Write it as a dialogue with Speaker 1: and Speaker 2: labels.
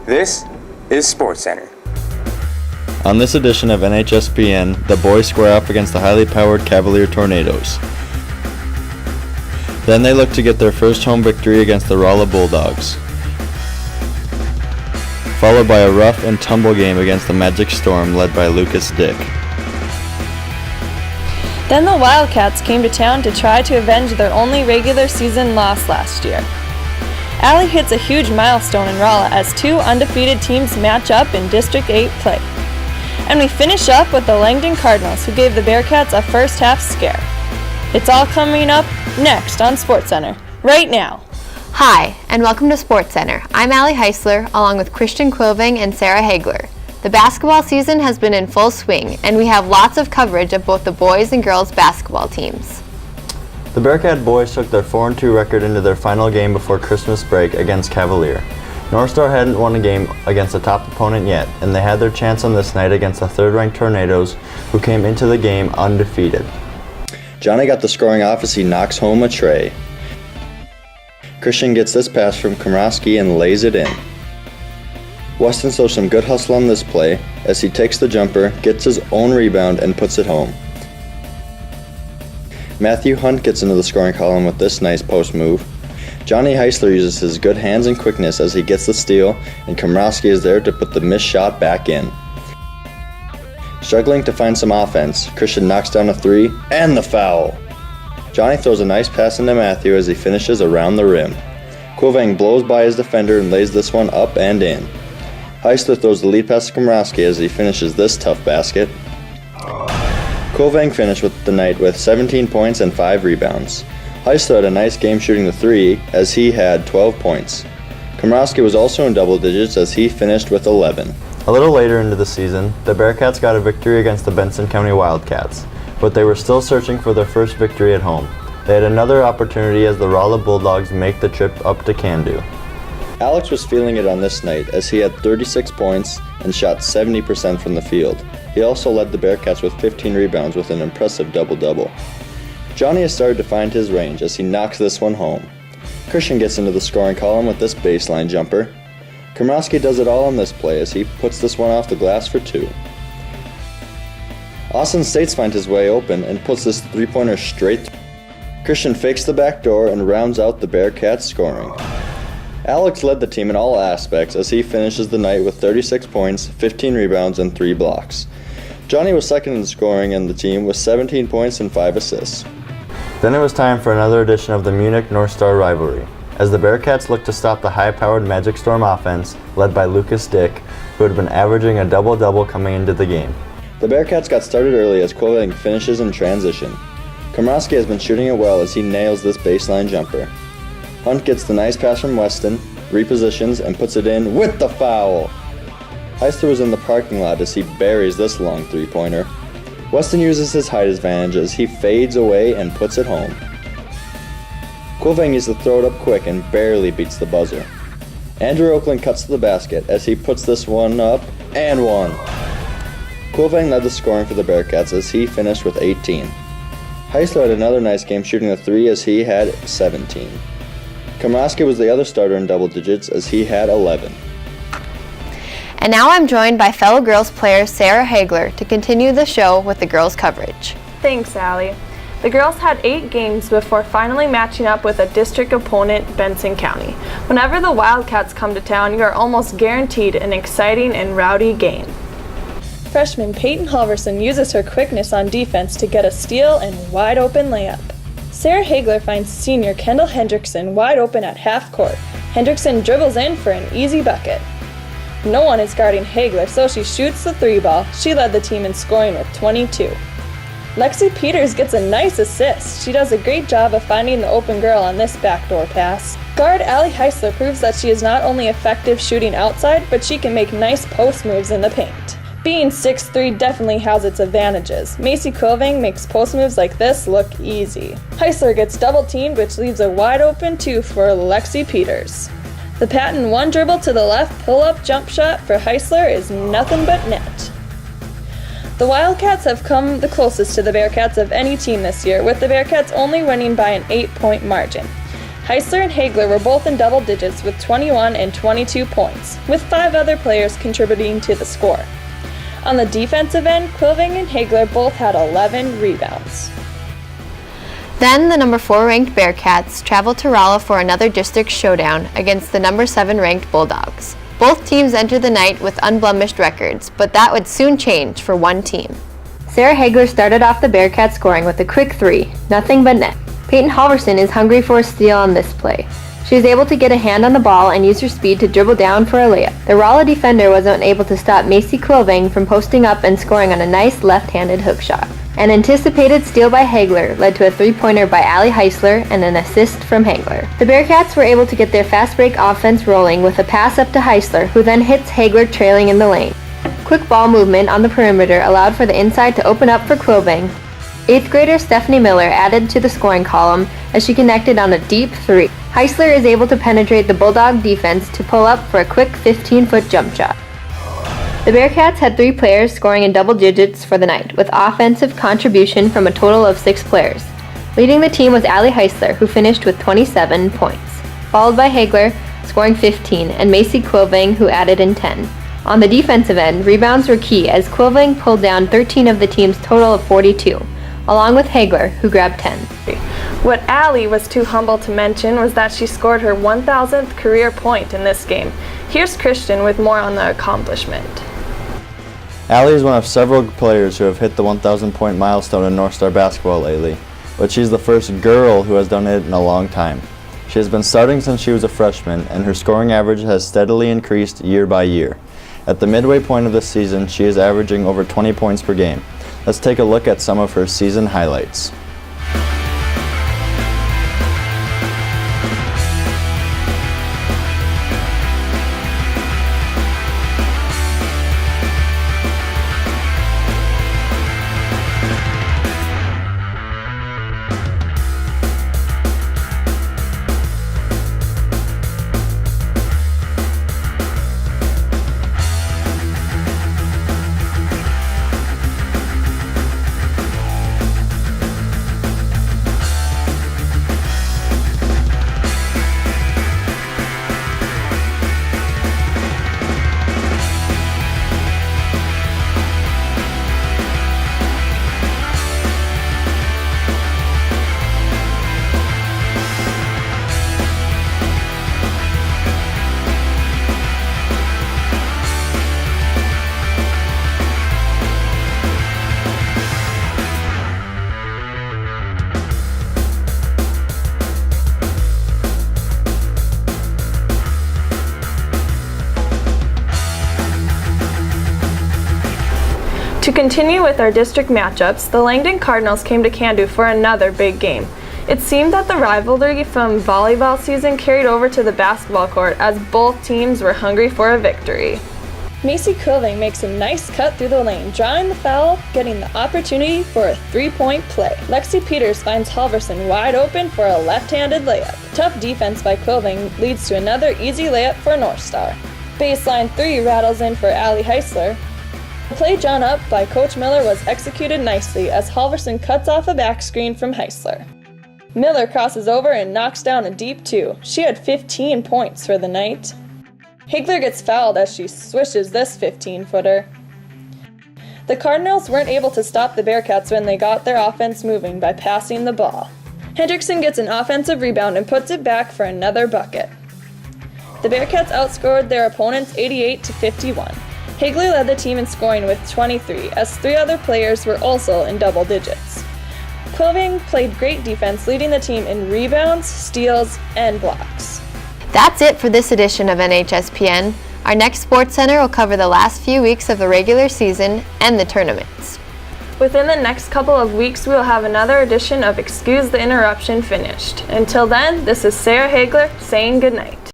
Speaker 1: This is SportsCenter.
Speaker 2: On this edition of NHSPN, the boys square off against the highly powered Cavalier Tornadoes. Then they look to get their first home victory against the Rolla Bulldogs, followed by a rough and tumble game against the Magic Storm led by Lucas Dick.
Speaker 3: Then the Wildcats came to town to try to avenge their only regular season loss last year. Allie hits a huge milestone in Rolla as two undefeated teams match up in District 8 play. And we finish up with the Langdon Cardinals, who gave the Bearcats a first half scare. It's all coming up next on SportsCenter, right now.
Speaker 4: Hi, and welcome to SportsCenter. I'm Allie Heisler, along with Christian Quilving and Sarah Hagler. The basketball season has been in full swing, and we have lots of coverage of both the boys and girls basketball teams.
Speaker 2: The Bearcat boys took their 4-2 record into their final game before Christmas break against Cavalier. North Star hadn't won a game against a top opponent yet, and they had their chance on this night against the third-ranked Tornadoes, who came into the game undefeated. Johnny got the scoring off as he knocks home a tray. Christian gets this pass from Komrowski and lays it in. Weston shows some good hustle on this play as he takes the jumper, gets his own rebound, and puts it home. Matthew Hunt gets into the scoring column with this nice post move. Johnny Heisler uses his good hands and quickness as he gets the steal, and Komrowski is there to put the missed shot back in. Struggling to find some offense, Christian knocks down a three, and the foul! Johnny throws a nice pass into Matthew as he finishes around the rim. Quilvang blows by his defender and lays this one up and in. Heisler throws the lead pass to Komrowski as he finishes this tough basket. Quilvang finished with the night with 17 points and 5 rebounds. Heisler had a nice game shooting the three as he had 12 points. Komrowski was also in double digits as he finished with 11. A little later into the season, the Bearcats got a victory against the Benson County Wildcats, but they were still searching for their first victory at home. They had another opportunity as the Rolla Bulldogs make the trip up to Candu. Alex was feeling it on this night as he had 36 points and shot 70% from the field. He also led the Bearcats with 15 rebounds with an impressive double-double. Johnny has started to find his range as he knocks this one home. Christian gets into the scoring column with this baseline jumper. Komrowski does it all on this play as he puts this one off the glass for 2. Austin States finds his way open and puts this three-pointer straight through. Christian fakes the back door and rounds out the Bearcats scoring. Alex led the team in all aspects as he finishes the night with 36 points, 15 rebounds, and 3 blocks. Johnny was second in scoring in the team with 17 points and 5 assists. Then it was time for another edition of the Munich-North Star rivalry, as the Bearcats looked to stop the high-powered Magic Storm offense led by Lucas Dick, who had been averaging a double-double coming into the game. The Bearcats got started early as Quilvang finishes in transition. Komrowski has been shooting it well as he nails this baseline jumper. Hunt gets the nice pass from Weston, repositions, and puts it in with the foul. Heisler was in the parking lot as he buries this long three-pointer. Weston uses his height advantage as he fades away and puts it home. Quilvang needs to throw it up quick and barely beats the buzzer. Andrew Oakland cuts to the basket as he puts this one up and one. Quilvang led the scoring for the Bearcats as he finished with 18. Heisler had another nice game shooting the three as he had 17. Komrowski was the other starter in double digits as he had 11.
Speaker 4: And now I'm joined by fellow girls player Sarah Hagler to continue the show with the girls coverage.
Speaker 3: Thanks, Allie. The girls had 8 games before finally matching up with a district opponent, Benson County. Whenever the Wildcats come to town, you are almost guaranteed an exciting and rowdy game. Freshman Peyton Halverson uses her quickness on defense to get a steal and wide-open layup. Sarah Hagler finds senior Kendall Hendrickson wide open at half court. Hendrickson dribbles in for an easy bucket. No one is guarding Hagler, so she shoots the 3-ball. She led the team in scoring with 22. Lexi Peters gets a nice assist. She does a great job of finding the open girl on this backdoor pass. Guard Allie Heisler proves that she is not only effective shooting outside, but she can make nice post moves in the paint. Being 6'3" definitely has its advantages. Macy Quilvang makes post moves like this look easy. Heisler gets double teamed, which leaves a wide open 2 for Lexi Peters. The patent one dribble to the left pull-up jump shot for Heisler is nothing but net. The Wildcats have come the closest to the Bearcats of any team this year, with the Bearcats only winning by an 8-point margin. Heisler and Hagler were both in double digits with 21 and 22 points, with 5 other players contributing to the score. On the defensive end, Quilving and Hagler both had 11 rebounds.
Speaker 4: Then the number 4 ranked Bearcats traveled to Rolla for another district showdown against the number 7 ranked Bulldogs. Both teams entered the night with unblemished records, but that would soon change for one team. Sarah Hagler started off the Bearcats scoring with a quick 3, nothing but net. Peyton Halverson is hungry for a steal on this play. She was able to get a hand on the ball and use her speed to dribble down for a layup. The Rolla defender wasn't able to stop Macy Quilving from posting up and scoring on a nice left-handed hook shot. An anticipated steal by Hagler led to a 3-pointer by Allie Heisler and an assist from Hagler. The Bearcats were able to get their fast break offense rolling with a pass up to Heisler, who then hits Hagler trailing in the lane. Quick ball movement on the perimeter allowed for the inside to open up for Quilving. 8th grader Stephanie Miller added to the scoring column as she connected on a deep 3. Heisler is able to penetrate the Bulldog defense to pull up for a quick 15-foot jump shot. The Bearcats had 3 players scoring in double digits for the night, with offensive contribution from a total of 6 players. Leading the team was Allie Heisler, who finished with 27 points, followed by Hagler, scoring 15, and Macy Quilving, who added in 10. On the defensive end, rebounds were key as Quilving pulled down 13 of the team's total of 42, along with Hagler, who grabbed 10.
Speaker 3: What Allie was too humble to mention was that she scored her 1,000th career point in this game. Here's Christian with more on the accomplishment.
Speaker 2: Allie is one of several players who have hit the 1,000 point milestone in North Star basketball lately, but she's the first girl who has done it in a long time. She has been starting since she was a freshman, and her scoring average has steadily increased year by year. At the midway point of the season, she is averaging over 20 points per game. Let's take a look at some of her season highlights.
Speaker 3: To continue with our district matchups, the Langdon Cardinals came to Candu for another big game. It seemed that the rivalry from volleyball season carried over to the basketball court as both teams were hungry for a victory. Macy Quilving makes a nice cut through the lane, drawing the foul, getting the opportunity for a 3-point play. Lexi Peters finds Halverson wide open for a left-handed layup. Tough defense by Quilving leads to another easy layup for North Star. Baseline 3 rattles in for Allie Heisler. The play drawn up by Coach Miller was executed nicely as Halverson cuts off a back screen from Heisler. Miller crosses over and knocks down a deep 2. She had 15 points for the night. Hagler gets fouled as she swishes this 15-footer. The Cardinals weren't able to stop the Bearcats when they got their offense moving by passing the ball. Hendrickson gets an offensive rebound and puts it back for another bucket. The Bearcats outscored their opponents 88-51. Hagler led the team in scoring with 23, as 3 other players were also in double digits. Quilving played great defense, leading the team in rebounds, steals, and blocks.
Speaker 4: That's it for this edition of NHSPN. Our next Sports Center will cover the last few weeks of the regular season and the tournaments.
Speaker 3: Within the next couple of weeks, we will have another edition of Excuse the Interruption finished. Until then, this is Sarah Hagler saying goodnight.